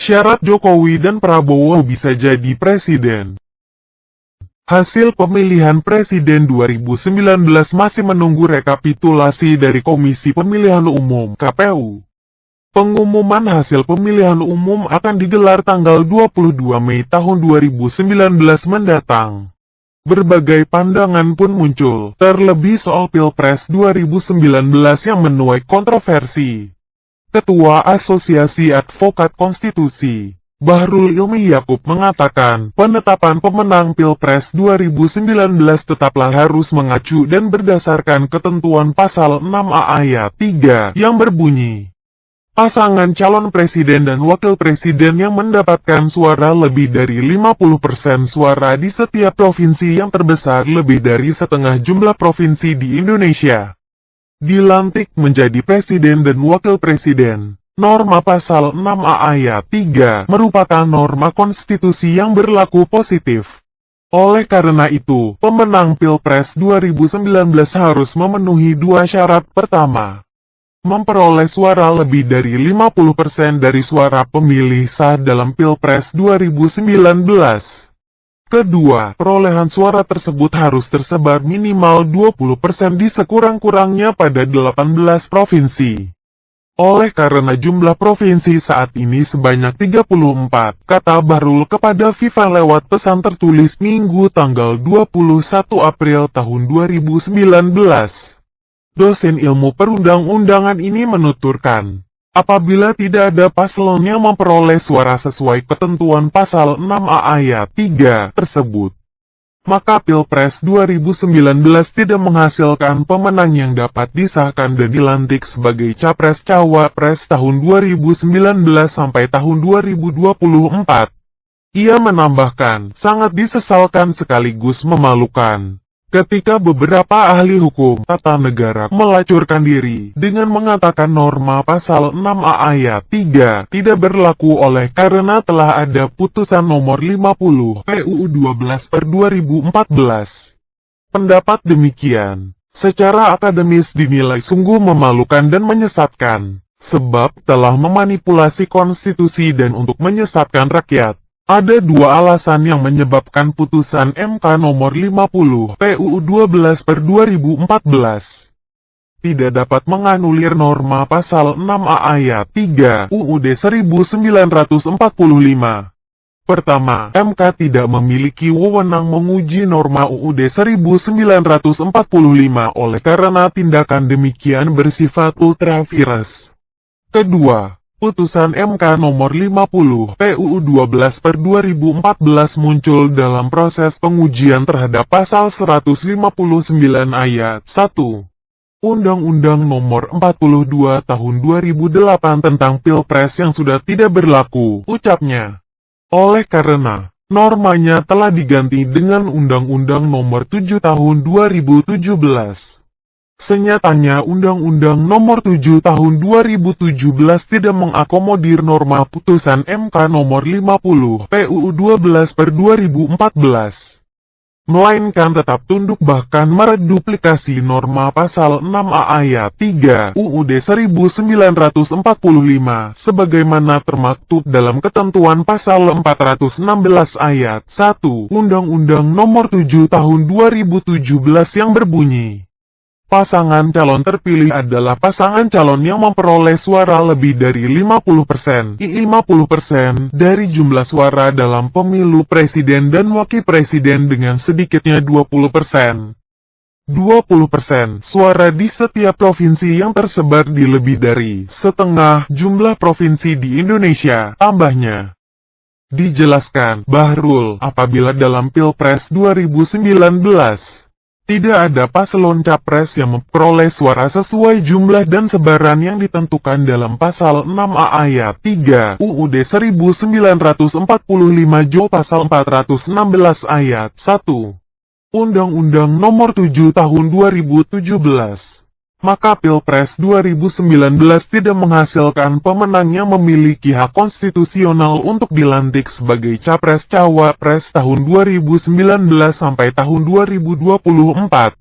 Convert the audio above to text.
Syarat Jokowi dan Prabowo bisa jadi presiden. Hasil pemilihan presiden 2019 masih menunggu rekapitulasi dari Komisi Pemilihan Umum (KPU). Pengumuman hasil pemilihan umum akan digelar tanggal 22 Mei tahun 2019 mendatang. Berbagai pandangan pun muncul, terlebih soal Pilpres 2019 yang menuai kontroversi. Ketua Asosiasi Advokat Konstitusi, Bahrul Ilmi Yaakob mengatakan, penetapan pemenang Pilpres 2019 tetaplah harus mengacu dan berdasarkan ketentuan pasal 6A ayat 3 yang berbunyi, pasangan calon presiden dan wakil presiden yang mendapatkan suara lebih dari 50% suara di setiap provinsi yang terbesar lebih dari setengah jumlah provinsi di Indonesia, dilantik menjadi presiden dan wakil presiden. Norma pasal 6A ayat 3 merupakan norma konstitusi yang berlaku positif. Oleh karena itu, pemenang Pilpres 2019 harus memenuhi dua syarat. Pertama, memperoleh suara lebih dari 50% dari suara pemilih sah dalam Pilpres 2019. Kedua, perolehan suara tersebut harus tersebar minimal 20% di sekurang-kurangnya pada 18 provinsi. Oleh karena jumlah provinsi saat ini sebanyak 34, kata Bahrul kepada Viva lewat pesan tertulis Minggu tanggal 21 April tahun 2019. Dosen ilmu perundang-undangan ini menuturkan, apabila tidak ada paslon yang memperoleh suara sesuai ketentuan pasal 6A ayat 3 tersebut, maka Pilpres 2019 tidak menghasilkan pemenang yang dapat disahkan dan dilantik sebagai Capres-Cawapres tahun 2019 sampai tahun 2024. Ia menambahkan, sangat disesalkan sekaligus memalukan ketika beberapa ahli hukum tata negara melacurkan diri dengan mengatakan norma pasal 6A ayat 3 tidak berlaku oleh karena telah ada putusan nomor 50 PUU 12/2014. Pendapat demikian, secara akademis dinilai sungguh memalukan dan menyesatkan, sebab telah memanipulasi konstitusi dan untuk menyesatkan rakyat. Ada dua alasan yang menyebabkan putusan MK nomor 50 PUU 12/2014 tidak dapat menganulir norma pasal 6A ayat 3 UUD 1945. Pertama, MK tidak memiliki wewenang menguji norma UUD 1945 oleh karena tindakan demikian bersifat ultra vires. Kedua, putusan MK nomor 50 PUU 12/2014 muncul dalam proses pengujian terhadap pasal 159 ayat 1 Undang-Undang nomor 42 tahun 2008 tentang Pilpres yang sudah tidak berlaku, ucapnya. Oleh karena normanya telah diganti dengan Undang-Undang nomor 7 tahun 2017. Senyatanya Undang-Undang Nomor 7 Tahun 2017 tidak mengakomodir norma putusan MK Nomor 50 PUU 12/2014, melainkan tetap tunduk bahkan mereduplikasi norma pasal 6A ayat 3 UUD 1945 sebagaimana termaktub dalam ketentuan pasal 416 ayat 1 Undang-Undang Nomor 7 Tahun 2017 yang berbunyi, pasangan calon terpilih adalah pasangan calon yang memperoleh suara lebih dari 50% dari jumlah suara dalam pemilu presiden dan wakil presiden dengan sedikitnya 20% suara di setiap provinsi yang tersebar di lebih dari setengah jumlah provinsi di Indonesia, tambahnya. Dijelaskan Bahrul, apabila dalam Pilpres 2019 tidak ada paslon capres yang memperoleh suara sesuai jumlah dan sebaran yang ditentukan dalam pasal 6A ayat 3 UUD 1945 Jo pasal 416 ayat 1 Undang-Undang Nomor 7 Tahun 2017. Maka Pilpres 2019 tidak menghasilkan pemenang yang memiliki hak konstitusional untuk dilantik sebagai Capres-Cawapres tahun 2019 sampai tahun 2024.